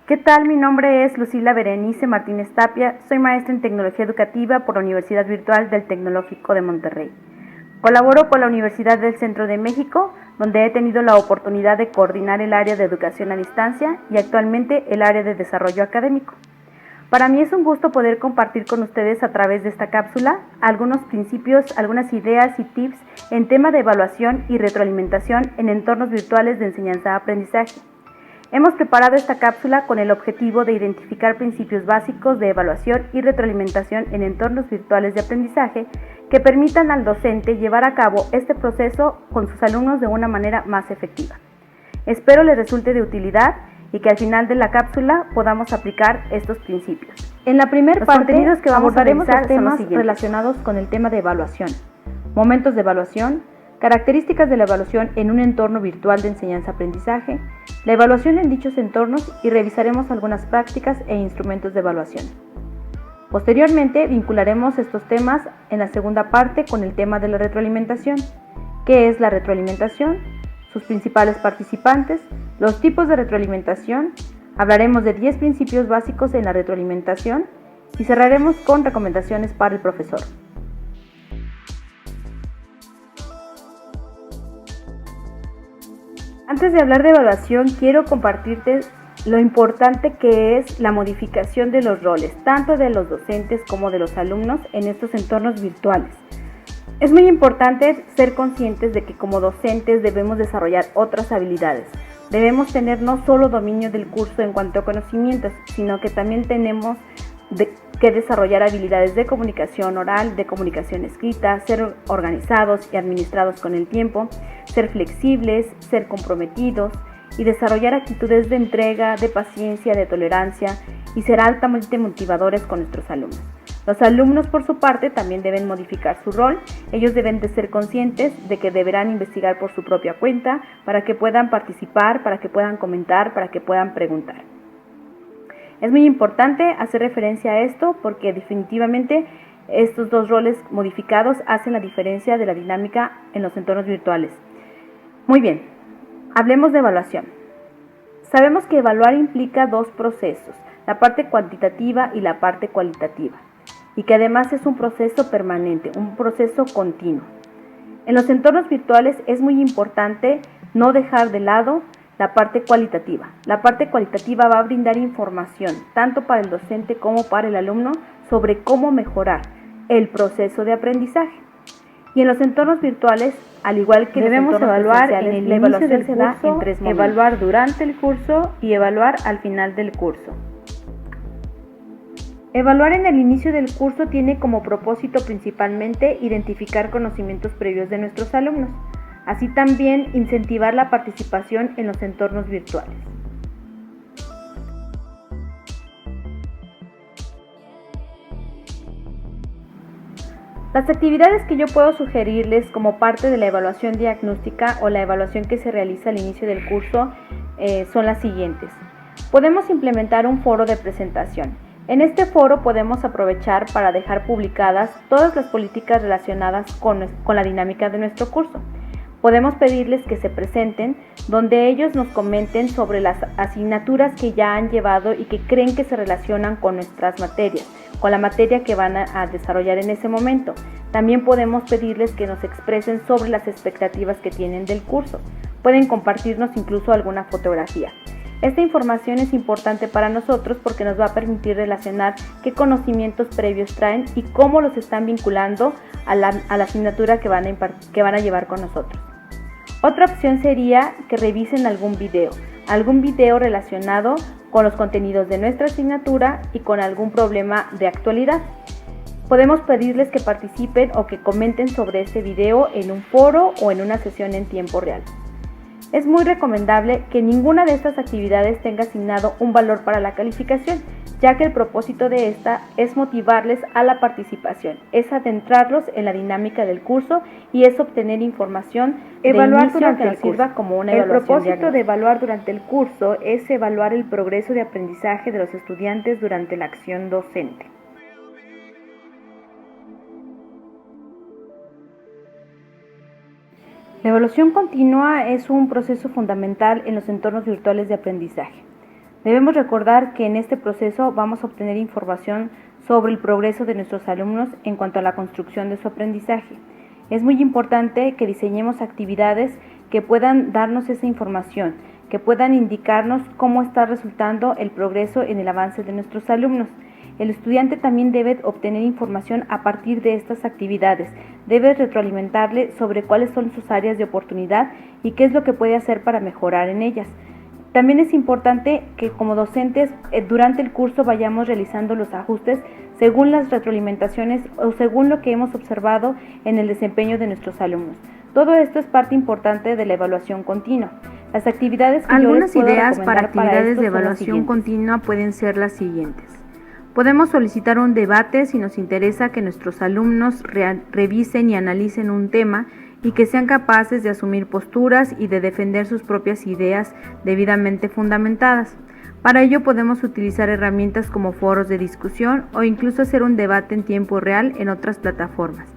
¿Qué tal? Mi nombre es Lucila Berenice Martínez Tapia, soy maestra en Tecnología Educativa por la Universidad Virtual del Tecnológico de Monterrey. Colaboro con la Universidad del Centro de México, donde he tenido la oportunidad de coordinar el área de educación a distancia y actualmente el área de desarrollo académico. Para mí es un gusto poder compartir con ustedes a través de esta cápsula algunos principios, algunas ideas y tips en tema de evaluación y retroalimentación en entornos virtuales de enseñanza-aprendizaje. Hemos preparado esta cápsula con el objetivo de identificar principios básicos de evaluación y retroalimentación en entornos virtuales de aprendizaje que permitan al docente llevar a cabo este proceso con sus alumnos de una manera más efectiva. Espero les resulte de utilidad y que al final de la cápsula podamos aplicar estos principios. En la primera parte contenidos que vamos a revisar temas relacionados con el tema de evaluación, momentos de evaluación, características de la evaluación en un entorno virtual de enseñanza-aprendizaje, la evaluación en dichos entornos y revisaremos algunas prácticas e instrumentos de evaluación. Posteriormente, vincularemos estos temas en la segunda parte con el tema de la retroalimentación. ¿Qué es la retroalimentación? Sus principales participantes, los tipos de retroalimentación, hablaremos de 10 principios básicos en la retroalimentación y cerraremos con recomendaciones para el profesor. Antes de hablar de evaluación, quiero compartirte lo importante que es la modificación de los roles, tanto de los docentes como de los alumnos en estos entornos virtuales. Es muy importante ser conscientes de que como docentes debemos desarrollar otras habilidades. Debemos tener no solo dominio del curso en cuanto a conocimientos, sino que también tenemos que desarrollar habilidades de comunicación oral, de comunicación escrita, ser organizados y administrados con el tiempo, ser flexibles, ser comprometidos y desarrollar actitudes de entrega, de paciencia, de tolerancia y ser altamente motivadores con nuestros alumnos. Los alumnos, por su parte, también deben modificar su rol. Ellos deben de ser conscientes de que deberán investigar por su propia cuenta para que puedan participar, para que puedan comentar, para que puedan preguntar. Es muy importante hacer referencia a esto porque definitivamente estos dos roles modificados hacen la diferencia de la dinámica en los entornos virtuales. Muy bien, hablemos de evaluación. Sabemos que evaluar implica dos procesos, la parte cuantitativa y la parte cualitativa, y que además es un proceso permanente, un proceso continuo. En los entornos virtuales es muy importante no dejar de lado la parte cualitativa. La parte cualitativa va a brindar información, tanto para el docente como para el alumno, sobre cómo mejorar el proceso de aprendizaje. Y en los entornos virtuales, al igual que debemos evaluar en el inicio del curso, en 3 momentos. Evaluar durante el curso y evaluar al final del curso. Evaluar en el inicio del curso tiene como propósito principalmente identificar conocimientos previos de nuestros alumnos, así también incentivar la participación en los entornos virtuales. Las actividades que yo puedo sugerirles como parte de la evaluación diagnóstica o la evaluación que se realiza al inicio del curso son las siguientes. Podemos implementar un foro de presentación. En este foro podemos aprovechar para dejar publicadas todas las políticas relacionadas con la dinámica de nuestro curso. Podemos pedirles que se presenten, donde ellos nos comenten sobre las asignaturas que ya han llevado y que creen que se relacionan con nuestras materias, con la materia que van a desarrollar en ese momento. También podemos pedirles que nos expresen sobre las expectativas que tienen del curso. Pueden compartirnos incluso alguna fotografía. Esta información es importante para nosotros porque nos va a permitir relacionar qué conocimientos previos traen y cómo los están vinculando a la asignatura que van a llevar con nosotros. Otra opción sería que revisen algún video relacionado con los contenidos de nuestra asignatura y con algún problema de actualidad. Podemos pedirles que participen o que comenten sobre este video en un foro o en una sesión en tiempo real. Es muy recomendable que ninguna de estas actividades tenga asignado un valor para la calificación, ya que el propósito de esta es motivarles a la participación, es adentrarlos en la dinámica del curso y es obtener información Evaluar de durante que el nos sirva curso. como una El evaluación propósito diagnóstica. de evaluar durante el curso es evaluar el progreso de aprendizaje de los estudiantes durante la acción docente. La evaluación continua es un proceso fundamental en los entornos virtuales de aprendizaje. Debemos recordar que en este proceso vamos a obtener información sobre el progreso de nuestros alumnos en cuanto a la construcción de su aprendizaje. Es muy importante que diseñemos actividades que puedan darnos esa información, que puedan indicarnos cómo está resultando el progreso en el avance de nuestros alumnos. El estudiante también debe obtener información a partir de estas actividades, debe retroalimentarle sobre cuáles son sus áreas de oportunidad y qué es lo que puede hacer para mejorar en ellas. También es importante que como docentes durante el curso vayamos realizando los ajustes según las retroalimentaciones o según lo que hemos observado en el desempeño de nuestros alumnos. Todo esto es parte importante de la evaluación continua. Las actividades que Algunas yo les puedo ideas para actividades esto de son las evaluación siguientes. continua pueden ser las siguientes. Podemos solicitar un debate si nos interesa que nuestros alumnos revisen y analicen un tema y que sean capaces de asumir posturas y de defender sus propias ideas debidamente fundamentadas. Para ello podemos utilizar herramientas como foros de discusión o incluso hacer un debate en tiempo real en otras plataformas.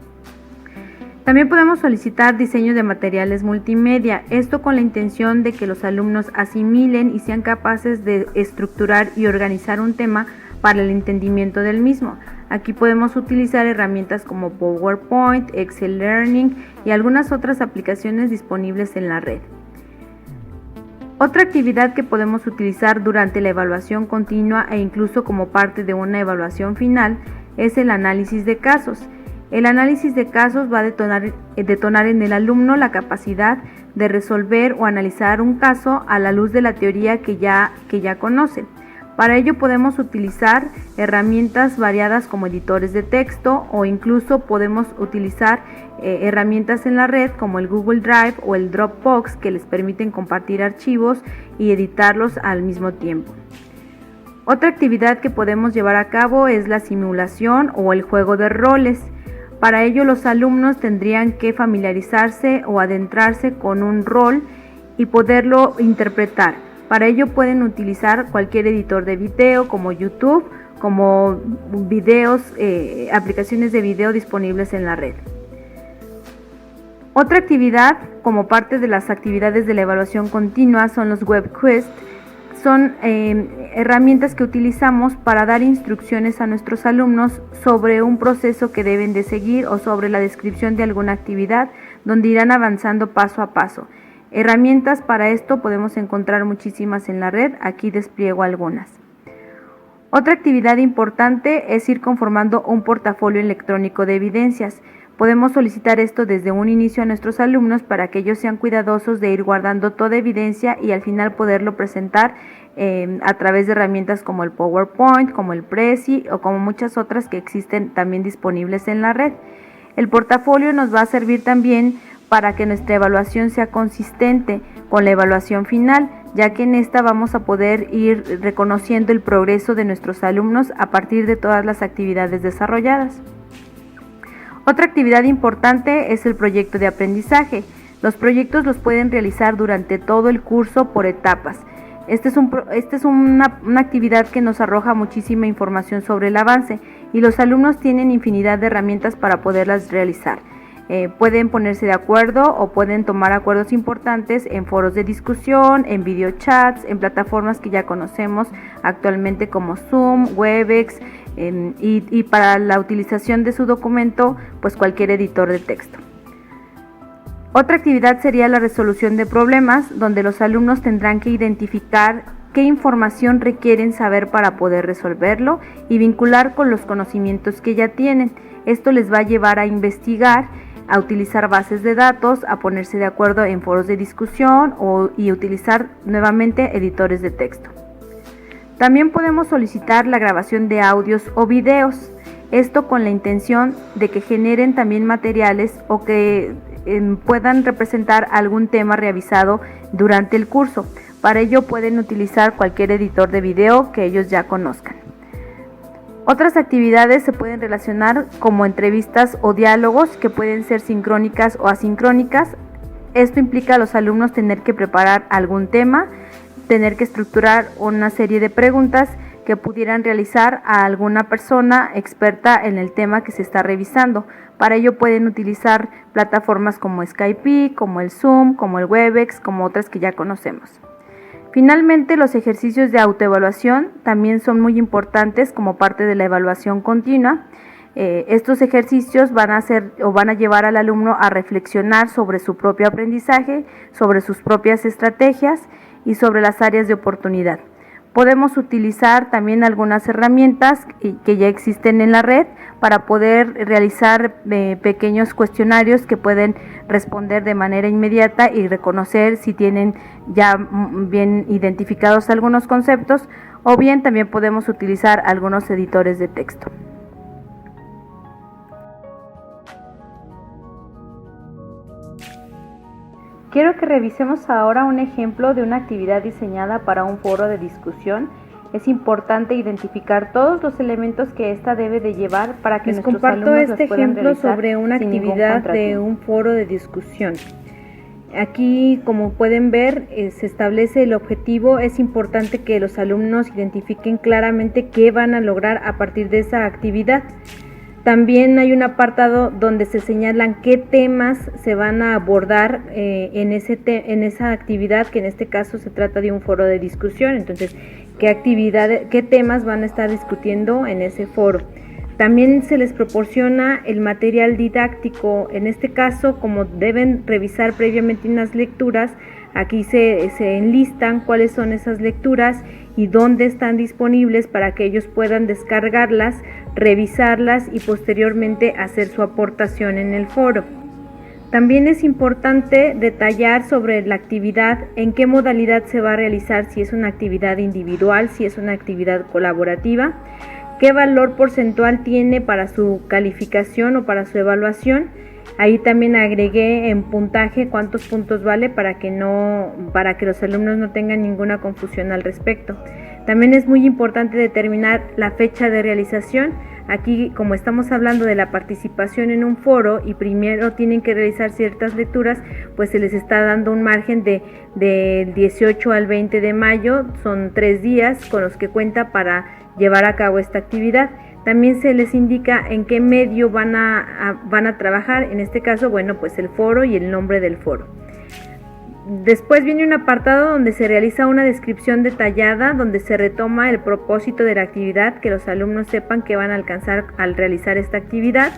También podemos solicitar diseño de materiales multimedia, esto con la intención de que los alumnos asimilen y sean capaces de estructurar y organizar un tema para el entendimiento del mismo. Aquí podemos utilizar herramientas como PowerPoint, Excel Learning y algunas otras aplicaciones disponibles en la red. Otra actividad que podemos utilizar durante la evaluación continua e incluso como parte de una evaluación final es el análisis de casos. El análisis de casos va a detonar en el alumno la capacidad de resolver o analizar un caso a la luz de la teoría que ya conoce. Para ello podemos utilizar herramientas variadas como editores de texto o incluso podemos utilizar herramientas en la red como el Google Drive o el Dropbox que les permiten compartir archivos y editarlos al mismo tiempo. Otra actividad que podemos llevar a cabo es la simulación o el juego de roles. Para ello los alumnos tendrían que familiarizarse o adentrarse con un rol y poderlo interpretar. Para ello pueden utilizar cualquier editor de video como YouTube, como videos, aplicaciones de video disponibles en la red. Otra actividad como parte de las actividades de la evaluación continua son los web quiz. Son herramientas que utilizamos para dar instrucciones a nuestros alumnos sobre un proceso que deben de seguir o sobre la descripción de alguna actividad donde irán avanzando paso a paso. Herramientas para esto podemos encontrar muchísimas en la red, aquí despliego algunas. Otra actividad importante es ir conformando un portafolio electrónico de evidencias. Podemos solicitar esto desde un inicio a nuestros alumnos para que ellos sean cuidadosos de ir guardando toda evidencia y al final poderlo presentar a través de herramientas como el PowerPoint, como el Prezi o como muchas otras que existen también disponibles en la red. El portafolio nos va a servir también para que nuestra evaluación sea consistente con la evaluación final, ya que en esta vamos a poder ir reconociendo el progreso de nuestros alumnos a partir de todas las actividades desarrolladas. Otra actividad importante es el proyecto de aprendizaje. Los proyectos los pueden realizar durante todo el curso por etapas. Esta es una actividad que nos arroja muchísima información sobre el avance y los alumnos tienen infinidad de herramientas para poderlas realizar. Pueden ponerse de acuerdo o pueden tomar acuerdos importantes en foros de discusión, en videochats, en plataformas que ya conocemos actualmente como Zoom, Webex y para la utilización de su documento, pues cualquier editor de texto. Otra actividad sería la resolución de problemas, donde los alumnos tendrán que identificar qué información requieren saber para poder resolverlo y vincular con los conocimientos que ya tienen. Esto les va a llevar a investigar, a utilizar bases de datos, a ponerse de acuerdo en foros de discusión y utilizar nuevamente editores de texto. También podemos solicitar la grabación de audios o videos, esto con la intención de que generen también materiales o que puedan representar algún tema revisado durante el curso. Para ello pueden utilizar cualquier editor de video que ellos ya conozcan. Otras actividades se pueden relacionar como entrevistas o diálogos que pueden ser sincrónicas o asincrónicas. Esto implica a los alumnos tener que preparar algún tema, tener que estructurar una serie de preguntas que pudieran realizar a alguna persona experta en el tema que se está revisando. Para ello pueden utilizar plataformas como Skype, como el Zoom, como el Webex, como otras que ya conocemos. Finalmente, los ejercicios de autoevaluación también son muy importantes como parte de la evaluación continua. Estos ejercicios van a llevar al alumno a reflexionar sobre su propio aprendizaje, sobre sus propias estrategias y sobre las áreas de oportunidad. Podemos utilizar también algunas herramientas que ya existen en la red para poder realizar pequeños cuestionarios que pueden responder de manera inmediata y reconocer si tienen ya bien identificados algunos conceptos, o bien también podemos utilizar algunos editores de texto. Quiero que revisemos ahora un ejemplo de una actividad diseñada para un foro de discusión. Es importante identificar todos los elementos que ésta debe de llevar para que nuestros alumnos los puedan realizar. Les comparto este ejemplo sobre una actividad de un foro de discusión. Aquí, como pueden ver, se establece el objetivo. Es importante que los alumnos identifiquen claramente qué van a lograr a partir de esa actividad. También hay un apartado donde se señalan qué temas se van a abordar en esa actividad, que en este caso se trata de un foro de discusión. Entonces, qué temas van a estar discutiendo en ese foro. También se les proporciona el material didáctico. En este caso, como deben revisar previamente unas lecturas, aquí se enlistan cuáles son esas lecturas y dónde están disponibles para que ellos puedan descargarlas, revisarlas y posteriormente hacer su aportación en el foro. También es importante detallar sobre la actividad, en qué modalidad se va a realizar, si es una actividad individual, si es una actividad colaborativa, qué valor porcentual tiene para su calificación o para su evaluación. Ahí también agregué en puntaje cuántos puntos vale para que los alumnos no tengan ninguna confusión al respecto. También es muy importante determinar la fecha de realización. Aquí, como estamos hablando de la participación en un foro y primero tienen que realizar ciertas lecturas, pues se les está dando un margen del 18 al 20 de mayo, son 3 días con los que cuenta para llevar a cabo esta actividad. También se les indica en qué medio van a trabajar, en este caso, bueno, pues el foro y el nombre del foro. Después viene un apartado donde se realiza una descripción detallada, donde se retoma el propósito de la actividad, que los alumnos sepan que van a alcanzar al realizar esta actividad,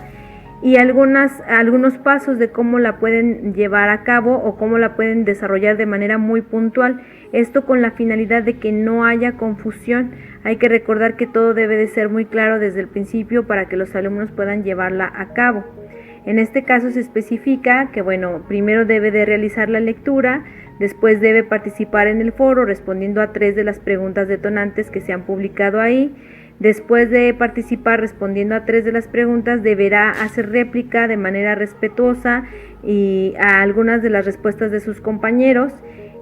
y algunos pasos de cómo la pueden llevar a cabo o cómo la pueden desarrollar de manera muy puntual. Esto con la finalidad de que no haya confusión. Hay que recordar que todo debe de ser muy claro desde el principio para que los alumnos puedan llevarla a cabo. En este caso se especifica que, bueno, primero debe de realizar la lectura, después debe participar en el foro respondiendo a 3 de las preguntas detonantes que se han publicado ahí. Después de participar respondiendo a 3 de las preguntas, deberá hacer réplica de manera respetuosa y a algunas de las respuestas de sus compañeros.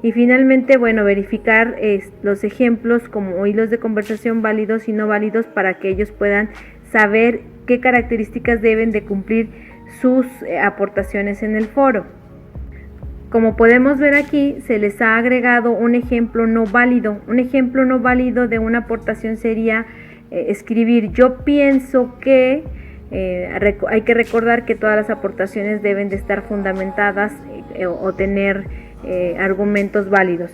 Y finalmente, bueno, verificar los ejemplos como hilos de conversación válidos y no válidos para que ellos puedan saber qué características deben de cumplir sus aportaciones en el foro. Como podemos ver aquí, se les ha agregado un ejemplo no válido. Un ejemplo no válido de una aportación sería escribir yo pienso que. Hay que recordar que todas las aportaciones deben de estar fundamentadas o tener argumentos válidos.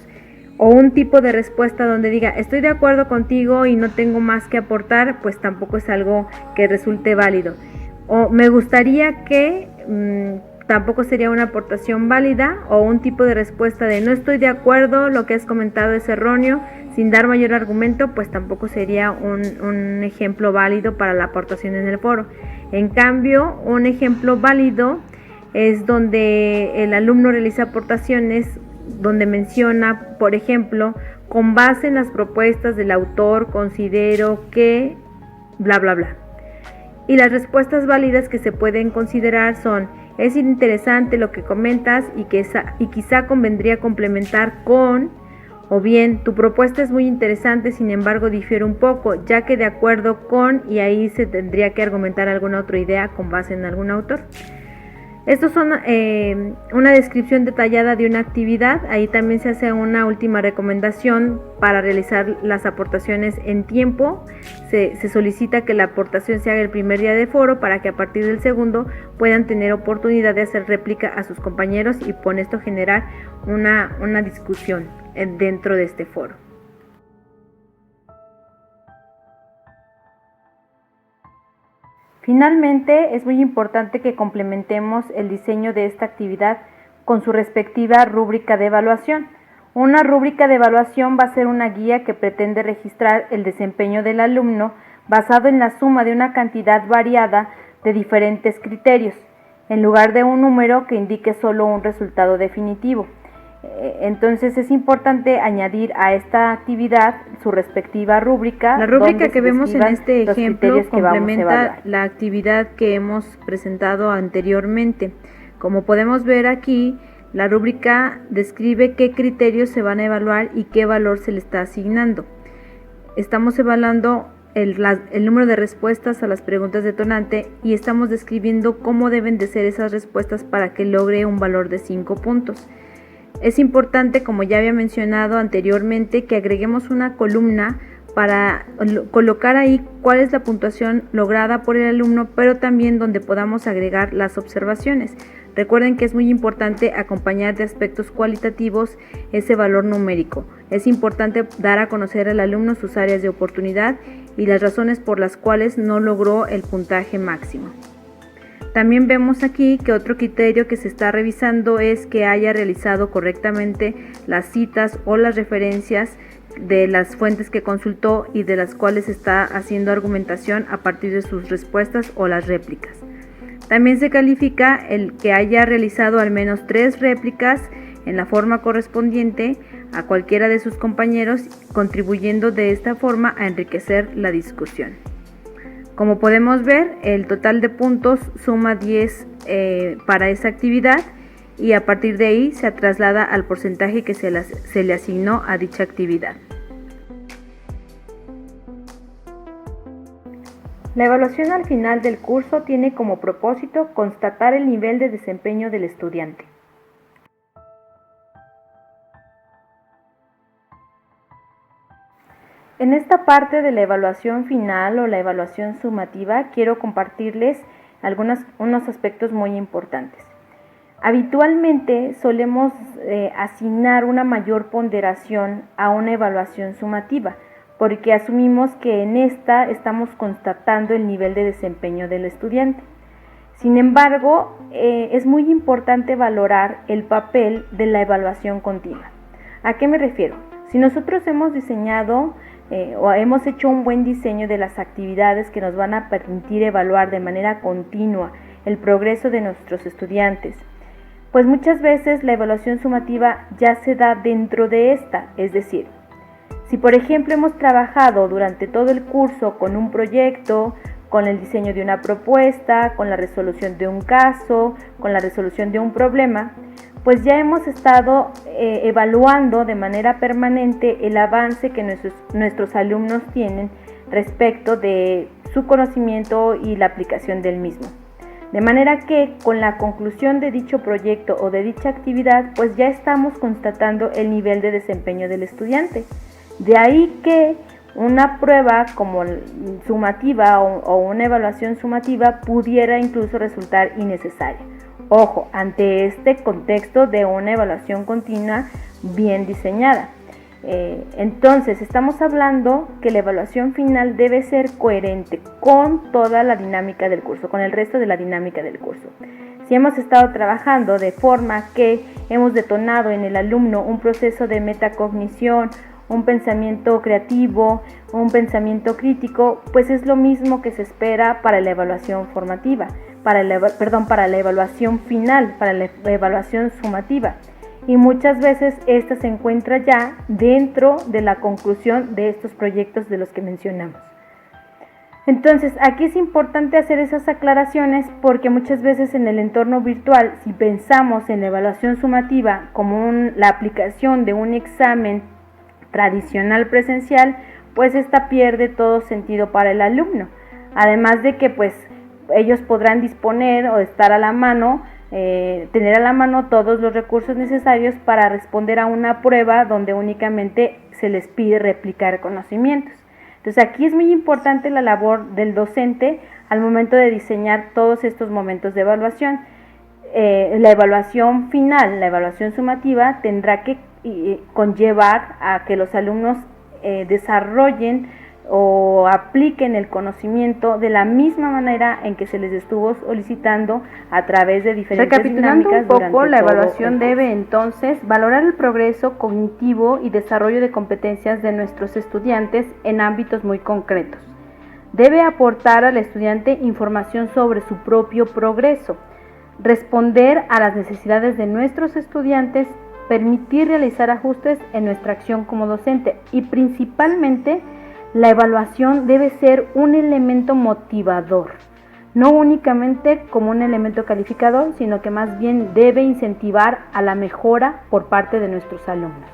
O un tipo de respuesta donde diga estoy de acuerdo contigo y no tengo más que aportar, pues tampoco es algo que resulte válido. O me gustaría que, tampoco sería una aportación válida. O un tipo de respuesta de no estoy de acuerdo, lo que has comentado es erróneo, sin dar mayor argumento, pues tampoco sería un ejemplo válido para la aportación en el foro. En cambio, un ejemplo válido es donde el alumno realiza aportaciones donde menciona, por ejemplo, con base en las propuestas del autor, considero que bla bla bla. Y las respuestas válidas que se pueden considerar son: es interesante lo que comentas y quizá convendría complementar con, o bien tu propuesta es muy interesante, sin embargo difiere un poco, ya que de acuerdo con, y ahí se tendría que argumentar alguna otra idea con base en algún autor. Estos son una descripción detallada de una actividad. Ahí también se hace una última recomendación para realizar las aportaciones en tiempo. Se solicita que la aportación se haga el primer día de foro para que a partir del segundo puedan tener oportunidad de hacer réplica a sus compañeros y con esto generar una discusión. dentro de este foro. Finalmente, es muy importante que complementemos el diseño de esta actividad con su respectiva rúbrica de evaluación. Una rúbrica de evaluación va a ser una guía que pretende registrar el desempeño del alumno basado en la suma de una cantidad variada de diferentes criterios, en lugar de un número que indique solo un resultado definitivo. Entonces es importante añadir a esta actividad su respectiva rúbrica. La rúbrica que vemos en este ejemplo complementa la actividad que hemos presentado anteriormente. Como podemos ver aquí, la rúbrica describe qué criterios se van a evaluar y qué valor se le está asignando. Estamos evaluando el número de respuestas a las preguntas detonante y estamos describiendo cómo deben de ser esas respuestas para que logre un valor de 5 puntos. Es importante, como ya había mencionado anteriormente, que agreguemos una columna para colocar ahí cuál es la puntuación lograda por el alumno, pero también donde podamos agregar las observaciones. Recuerden que es muy importante acompañar de aspectos cualitativos ese valor numérico. Es importante dar a conocer al alumno sus áreas de oportunidad y las razones por las cuales no logró el puntaje máximo. También vemos aquí que otro criterio que se está revisando es que haya realizado correctamente las citas o las referencias de las fuentes que consultó y de las cuales está haciendo argumentación a partir de sus respuestas o las réplicas. También se califica el que haya realizado al menos 3 réplicas en la forma correspondiente a cualquiera de sus compañeros, contribuyendo de esta forma a enriquecer la discusión. Como podemos ver, el total de puntos suma 10 para esa actividad y a partir de ahí se traslada al porcentaje que se le asignó a dicha actividad. La evaluación al final del curso tiene como propósito constatar el nivel de desempeño del estudiante. En esta parte de la evaluación final o la evaluación sumativa quiero compartirles unos aspectos muy importantes. Habitualmente solemos asignar una mayor ponderación a una evaluación sumativa porque asumimos que en esta estamos constatando el nivel de desempeño del estudiante. Sin embargo, es muy importante valorar el papel de la evaluación continua. ¿A qué me refiero? Si nosotros hemos diseñado o hemos hecho un buen diseño de las actividades que nos van a permitir evaluar de manera continua el progreso de nuestros estudiantes, pues muchas veces la evaluación sumativa ya se da dentro de esta, es decir, si por ejemplo hemos trabajado durante todo el curso con un proyecto, con el diseño de una propuesta, con la resolución de un caso, con la resolución de un problema, pues ya hemos estado evaluando de manera permanente el avance que nuestros alumnos tienen respecto de su conocimiento y la aplicación del mismo. De manera que con la conclusión de dicho proyecto o de dicha actividad, pues ya estamos constatando el nivel de desempeño del estudiante. De ahí que una prueba como sumativa o una evaluación sumativa pudiera incluso resultar innecesaria. Ojo, ante este contexto de una evaluación continua bien diseñada. Entonces, estamos hablando que la evaluación final debe ser coherente con toda la dinámica del curso, con el resto de la dinámica del curso. Si hemos estado trabajando de forma que hemos detonado en el alumno un proceso de metacognición, un pensamiento creativo, un pensamiento crítico, pues es lo mismo que se espera para la evaluación formativa, para la evaluación final, para la evaluación sumativa. Y muchas veces esta se encuentra ya dentro de la conclusión de estos proyectos de los que mencionamos. Entonces, aquí es importante hacer esas aclaraciones porque muchas veces en el entorno virtual, si pensamos en la evaluación sumativa como la aplicación de un examen tradicional presencial, pues esta pierde todo sentido para el alumno. Además de que pues ellos podrán disponer o estar a la mano, tener a la mano todos los recursos necesarios para responder a una prueba donde únicamente se les pide replicar conocimientos. Entonces aquí es muy importante la labor del docente al momento de diseñar todos estos momentos de evaluación. La evaluación final, la evaluación sumativa, tendrá que conllevar a que los alumnos desarrollen o apliquen el conocimiento de la misma manera en que se les estuvo solicitando a través de diferentes dinámicas. Recapitulando un poco, la evaluación debe entonces valorar el progreso cognitivo y desarrollo de competencias de nuestros estudiantes en ámbitos muy concretos. Debe aportar al estudiante información sobre su propio progreso, responder a las necesidades de nuestros estudiantes, permitir realizar ajustes en nuestra acción como docente y principalmente la evaluación debe ser un elemento motivador, no únicamente como un elemento calificador, sino que más bien debe incentivar a la mejora por parte de nuestros alumnos.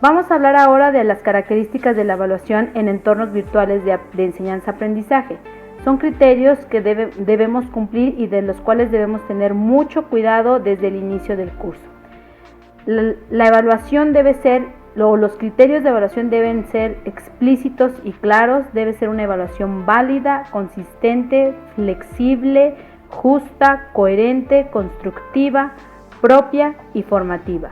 Vamos a hablar ahora de las características de la evaluación en entornos virtuales de enseñanza-aprendizaje. Son criterios que debemos cumplir y de los cuales debemos tener mucho cuidado desde el inicio del curso. La evaluación debe ser los criterios de evaluación deben ser explícitos y claros, debe ser una evaluación válida, consistente, flexible, justa, coherente, constructiva, propia y formativa.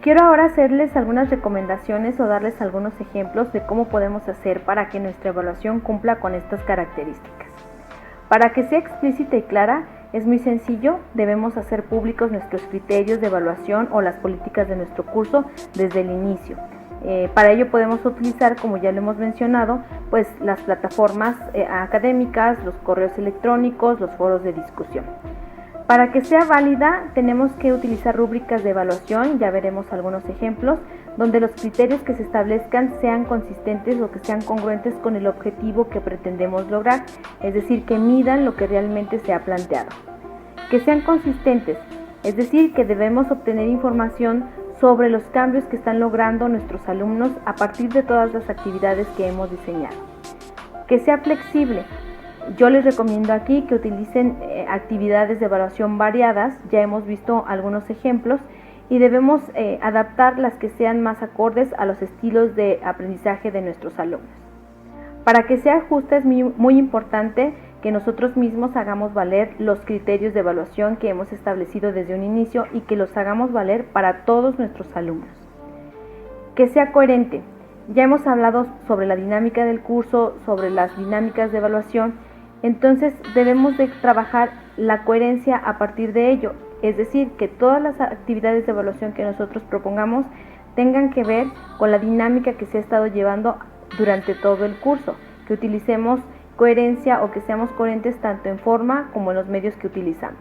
Quiero ahora hacerles algunas recomendaciones o darles algunos ejemplos de cómo podemos hacer para que nuestra evaluación cumpla con estas características. Para que sea explícita y clara, es muy sencillo, debemos hacer públicos nuestros criterios de evaluación o las políticas de nuestro curso desde el inicio. Para ello podemos utilizar, como ya lo hemos mencionado, pues las plataformas académicas, los correos electrónicos, los foros de discusión. Para que sea válida, tenemos que utilizar rúbricas de evaluación, ya veremos algunos ejemplos, donde los criterios que se establezcan sean consistentes o que sean congruentes con el objetivo que pretendemos lograr, es decir, que midan lo que realmente se ha planteado. Que sean consistentes, es decir, que debemos obtener información sobre los cambios que están logrando nuestros alumnos a partir de todas las actividades que hemos diseñado. Que sea flexible. Yo les recomiendo aquí que utilicen actividades de evaluación variadas, ya hemos visto algunos ejemplos, y debemos adaptar las que sean más acordes a los estilos de aprendizaje de nuestros alumnos. Para que sea justa es muy importante que nosotros mismos hagamos valer los criterios de evaluación que hemos establecido desde un inicio y que los hagamos valer para todos nuestros alumnos. Que sea coherente. Ya hemos hablado sobre la dinámica del curso, sobre las dinámicas de evaluación, entonces debemos de trabajar la coherencia a partir de ello, es decir, que todas las actividades de evaluación que nosotros propongamos tengan que ver con la dinámica que se ha estado llevando durante todo el curso, que utilicemos coherencia o que seamos coherentes tanto en forma como en los medios que utilizamos.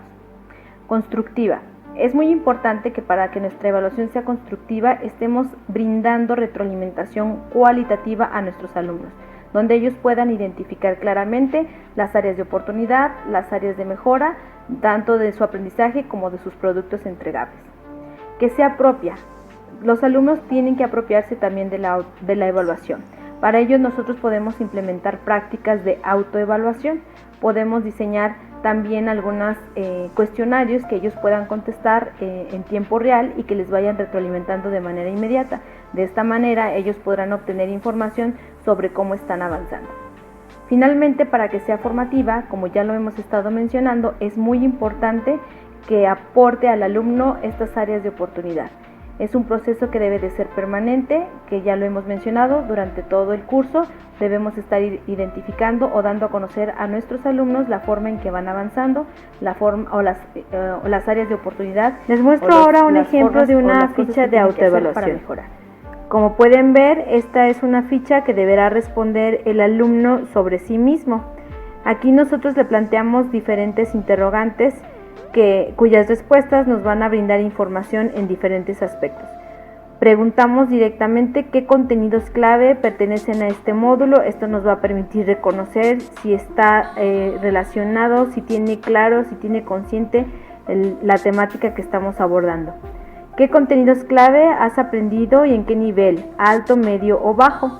Constructiva. Es muy importante que para que nuestra evaluación sea constructiva estemos brindando retroalimentación cualitativa a nuestros alumnos, donde ellos puedan identificar claramente las áreas de oportunidad, las áreas de mejora, tanto de su aprendizaje como de sus productos entregables. Que sea propia. Los alumnos tienen que apropiarse también de la evaluación. Para ello nosotros podemos implementar prácticas de autoevaluación, podemos diseñar también algunos cuestionarios que ellos puedan contestar en tiempo real y que les vayan retroalimentando de manera inmediata. De esta manera ellos podrán obtener información sobre cómo están avanzando. Finalmente, para que sea formativa, como ya lo hemos estado mencionando, es muy importante que aporte al alumno estas áreas de oportunidad. Es un proceso que debe de ser permanente, que ya lo hemos mencionado durante todo el curso. Debemos estar identificando o dando a conocer a nuestros alumnos la forma en que van avanzando, la forma o las áreas de oportunidad. Les muestro ahora un ejemplo de una ficha de autoevaluación para mejorar. Como pueden ver, esta es una ficha que deberá responder el alumno sobre sí mismo. Aquí nosotros le planteamos diferentes interrogantes cuyas respuestas nos van a brindar información en diferentes aspectos. Preguntamos directamente qué contenidos clave pertenecen a este módulo. Esto nos va a permitir reconocer si está relacionado, si tiene claro, si tiene consciente la temática que estamos abordando. ¿Qué contenidos clave has aprendido y en qué nivel? ¿Alto, medio o bajo?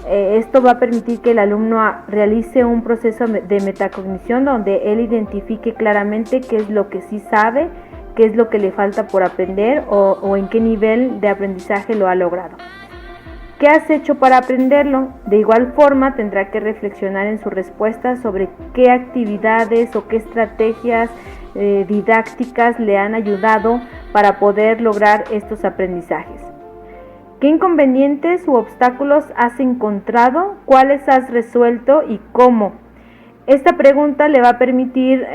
Esto va a permitir que el alumno realice un proceso de metacognición donde él identifique claramente qué es lo que sí sabe, qué es lo que le falta por aprender o en qué nivel de aprendizaje lo ha logrado. ¿Qué has hecho para aprenderlo? De igual forma, tendrá que reflexionar en su respuesta sobre qué actividades o qué estrategias didácticas le han ayudado para poder lograr estos aprendizajes. ¿Qué inconvenientes u obstáculos has encontrado? ¿Cuáles has resuelto y cómo? Esta pregunta le va a permitir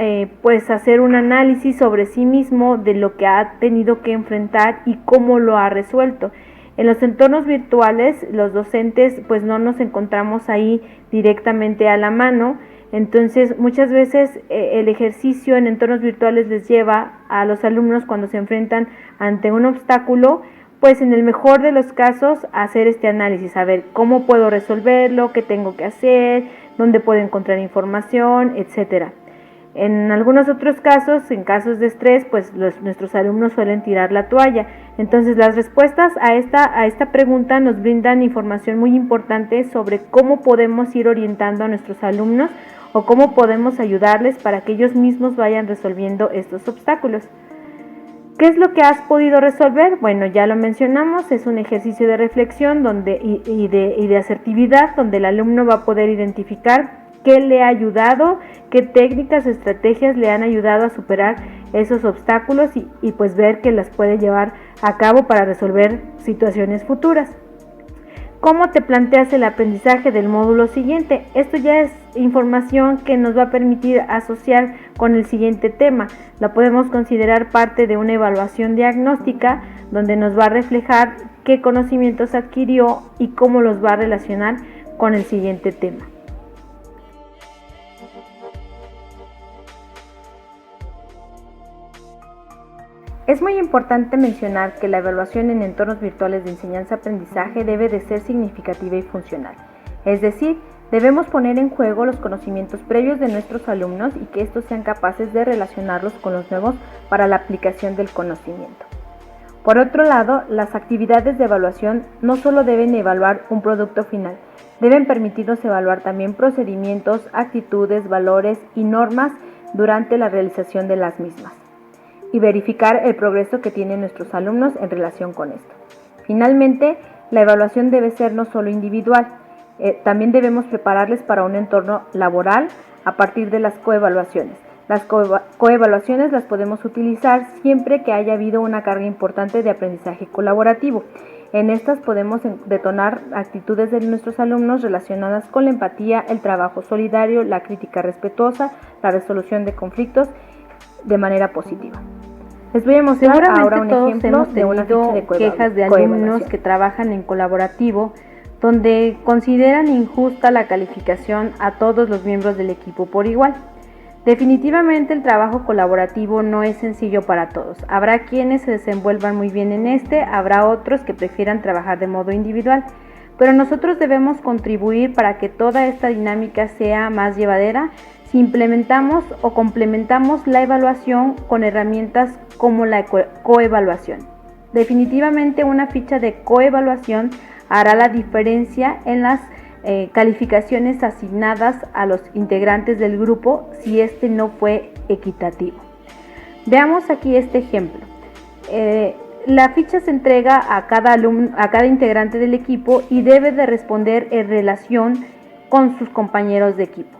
hacer un análisis sobre sí mismo de lo que ha tenido que enfrentar y cómo lo ha resuelto. En los entornos virtuales, los docentes pues no nos encontramos ahí directamente a la mano, entonces muchas veces el ejercicio en entornos virtuales les lleva a los alumnos cuando se enfrentan ante un obstáculo, pues en el mejor de los casos hacer este análisis, saber cómo puedo resolverlo, qué tengo que hacer, dónde puedo encontrar información, etcétera. En algunos otros casos, en casos de estrés, pues nuestros alumnos suelen tirar la toalla. Entonces las respuestas a esta pregunta nos brindan información muy importante sobre cómo podemos ir orientando a nuestros alumnos o cómo podemos ayudarles para que ellos mismos vayan resolviendo estos obstáculos. ¿Qué es lo que has podido resolver? Bueno, ya lo mencionamos, es un ejercicio de reflexión y de asertividad donde el alumno va a poder identificar qué le ha ayudado, qué técnicas o estrategias le han ayudado a superar esos obstáculos y pues ver que las puede llevar a cabo para resolver situaciones futuras. ¿Cómo te planteas el aprendizaje del módulo siguiente? Esto ya es información que nos va a permitir asociar con el siguiente tema. La podemos considerar parte de una evaluación diagnóstica donde nos va a reflejar qué conocimientos adquirió y cómo los va a relacionar con el siguiente tema. Es muy importante mencionar que la evaluación en entornos virtuales de enseñanza-aprendizaje debe de ser significativa y funcional. Es decir, debemos poner en juego los conocimientos previos de nuestros alumnos y que estos sean capaces de relacionarlos con los nuevos para la aplicación del conocimiento. Por otro lado, las actividades de evaluación no solo deben evaluar un producto final, deben permitirnos evaluar también procedimientos, actitudes, valores y normas durante la realización de las mismas, y verificar el progreso que tienen nuestros alumnos en relación con esto. Finalmente, la evaluación debe ser no solo individual, también debemos prepararles para un entorno laboral a partir de las coevaluaciones. Las coevaluaciones las podemos utilizar siempre que haya habido una carga importante de aprendizaje colaborativo. En estas podemos detonar actitudes de nuestros alumnos relacionadas con la empatía, el trabajo solidario, la crítica respetuosa, la resolución de conflictos de manera positiva. Les voy a mostrar ahora un ejemplo de una ficha de quejas de alumnos que trabajan en colaborativo donde consideran injusta la calificación a todos los miembros del equipo por igual. Definitivamente el trabajo colaborativo no es sencillo para todos. Habrá quienes se desenvuelvan muy bien en habrá otros que prefieran trabajar de modo individual, pero nosotros debemos contribuir para que toda esta dinámica sea más llevadera si implementamos o complementamos la evaluación con herramientas como la coevaluación. Definitivamente una ficha de coevaluación hará la diferencia en las calificaciones asignadas a los integrantes del grupo si este no fue equitativo. Veamos aquí este ejemplo. La ficha se entrega a cada integrante del equipo y debe de responder en relación con sus compañeros de equipo.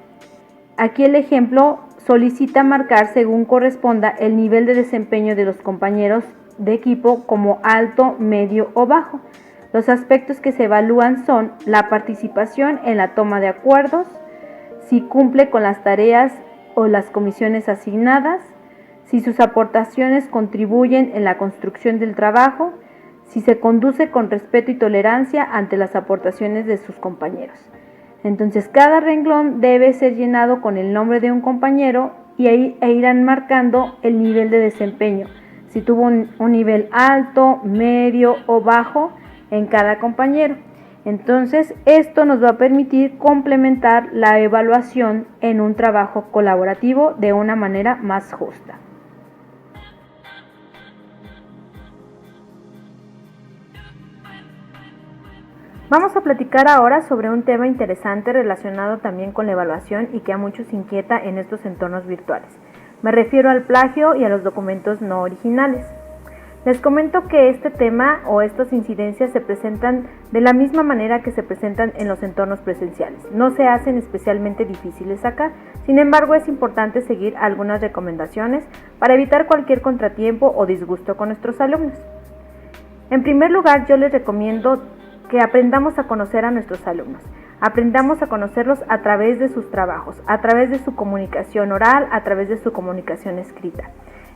Aquí el ejemplo solicita marcar según corresponda el nivel de desempeño de los compañeros de equipo como alto, medio o bajo. Los aspectos que se evalúan son la participación en la toma de acuerdos, si cumple con las tareas o las comisiones asignadas, si sus aportaciones contribuyen en la construcción del trabajo, si se conduce con respeto y tolerancia ante las aportaciones de sus compañeros. Entonces cada renglón debe ser llenado con el nombre de un compañero y ahí irán marcando el nivel de desempeño, si tuvo un nivel alto, medio o bajo en cada compañero. Entonces esto nos va a permitir complementar la evaluación en un trabajo colaborativo de una manera más justa. Vamos a platicar ahora sobre un tema interesante relacionado también con la evaluación y que a muchos inquieta en estos entornos virtuales. Me refiero al plagio y a los documentos no originales. Les comento que este tema o estas incidencias se presentan de la misma manera que se presentan en los entornos presenciales. No se hacen especialmente difíciles acá, sin embargo es importante seguir algunas recomendaciones para evitar cualquier contratiempo o disgusto con nuestros alumnos. En primer lugar, yo les recomiendo que aprendamos a conocer a nuestros alumnos. Aprendamos a conocerlos a través de sus trabajos, a través de su comunicación oral, a través de su comunicación escrita.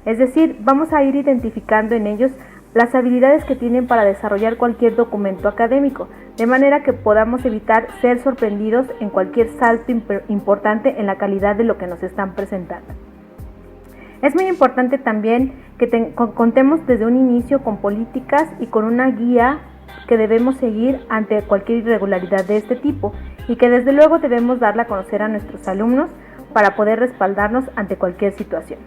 Es decir, vamos a ir identificando en ellos las habilidades que tienen para desarrollar cualquier documento académico, de manera que podamos evitar ser sorprendidos en cualquier salto importante en la calidad de lo que nos están presentando. Es muy importante también que contemos desde un inicio con políticas y con una guía que debemos seguir ante cualquier irregularidad de este tipo y que desde luego debemos darla a conocer a nuestros alumnos para poder respaldarnos ante cualquier situación.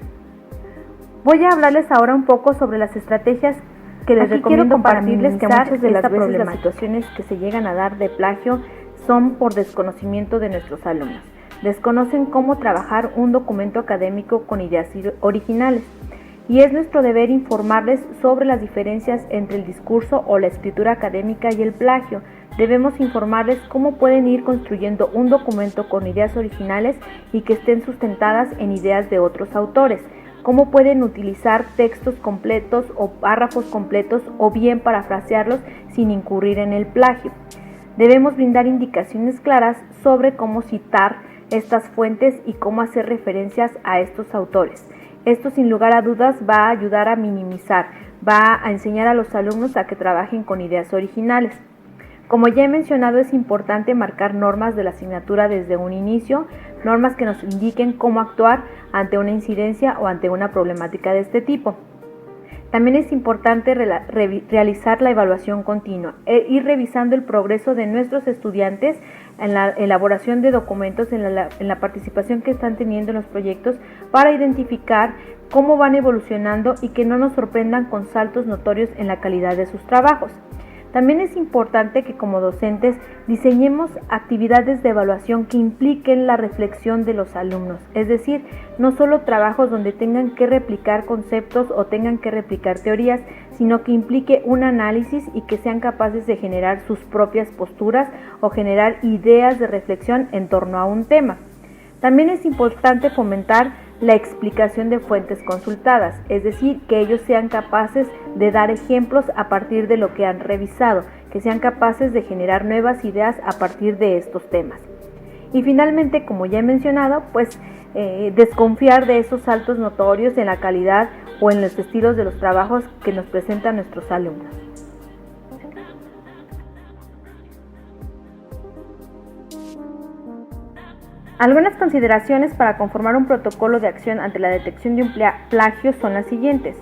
Voy a hablarles ahora un poco sobre las estrategias que les recomiendo para minimizar que muchas de las veces las situaciones que se llegan a dar de plagio son por desconocimiento de nuestros alumnos. Desconocen cómo trabajar un documento académico con ideas originales y es nuestro deber informarles sobre las diferencias entre el discurso o la escritura académica y el plagio. Debemos informarles cómo pueden ir construyendo un documento con ideas originales y que estén sustentadas en ideas de otros autores. Cómo pueden utilizar textos completos o párrafos completos o bien parafrasearlos sin incurrir en el plagio. Debemos brindar indicaciones claras sobre cómo citar estas fuentes y cómo hacer referencias a estos autores. Esto sin lugar a dudas va a ayudar a minimizar, va a enseñar a los alumnos a que trabajen con ideas originales. Como ya he mencionado, es importante marcar normas de la asignatura desde un inicio, normas que nos indiquen cómo actuar ante una incidencia o ante una problemática de este tipo. También es importante realizar la evaluación continua, ir revisando el progreso de nuestros estudiantes en la elaboración de documentos, en la participación que están teniendo en los proyectos para identificar cómo van evolucionando y que no nos sorprendan con saltos notorios en la calidad de sus trabajos. También es importante que como docentes diseñemos actividades de evaluación que impliquen la reflexión de los alumnos, es decir, no solo trabajos donde tengan que replicar conceptos o tengan que replicar teorías, sino que implique un análisis y que sean capaces de generar sus propias posturas o generar ideas de reflexión en torno a un tema. También es importante fomentar la explicación de fuentes consultadas, es decir, que ellos sean capaces de dar ejemplos a partir de lo que han revisado, que sean capaces de generar nuevas ideas a partir de estos temas. Y finalmente, como ya he mencionado, desconfiar de esos saltos notorios en la calidad o en los estilos de los trabajos que nos presentan nuestros alumnos. Algunas consideraciones para conformar un protocolo de acción ante la detección de un plagio son las siguientes.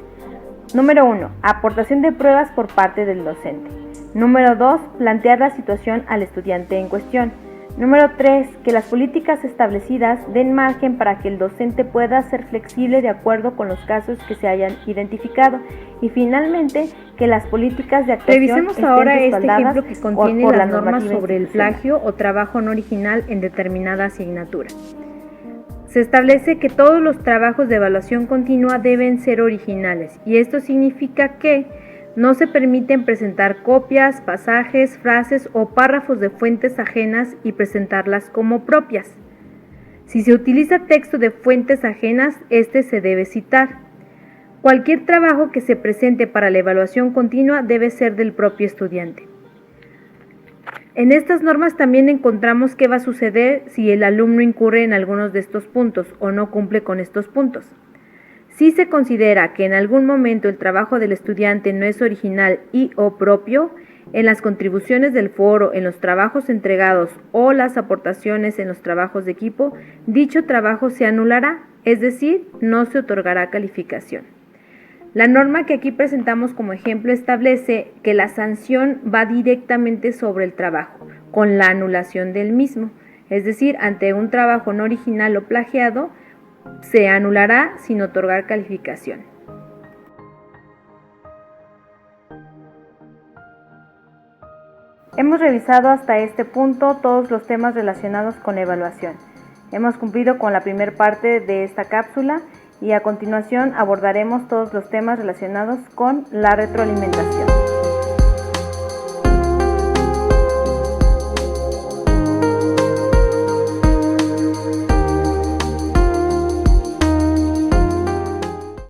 Número 1. Aportación de pruebas por parte del docente. Número 2. Plantear la situación al estudiante en cuestión. Número 3. Que las políticas establecidas den margen para que el docente pueda ser flexible de acuerdo con los casos que se hayan identificado. Y finalmente, que las políticas de actuación Revisemos ahora este ejemplo que contiene las normas sobre el plagio o trabajo no original en determinada asignatura. Se establece que todos los trabajos de evaluación continua deben ser originales y esto significa que no se permiten presentar copias, pasajes, frases o párrafos de fuentes ajenas y presentarlas como propias. Si se utiliza texto de fuentes ajenas, este se debe citar. Cualquier trabajo que se presente para la evaluación continua debe ser del propio estudiante. En estas normas también encontramos qué va a suceder si el alumno incurre en algunos de estos puntos o no cumple con estos puntos. Si se considera que en algún momento el trabajo del estudiante no es original y o propio, en las contribuciones del foro, en los trabajos entregados o las aportaciones en los trabajos de equipo, dicho trabajo se anulará, es decir, no se otorgará calificación. La norma que aquí presentamos como ejemplo establece que la sanción va directamente sobre el trabajo, con la anulación del mismo, es decir, ante un trabajo no original o plagiado, se anulará sin otorgar calificación. Hemos revisado hasta este punto todos los temas relacionados con evaluación. Hemos cumplido con la primera parte de esta cápsula y a continuación abordaremos todos los temas relacionados con la retroalimentación.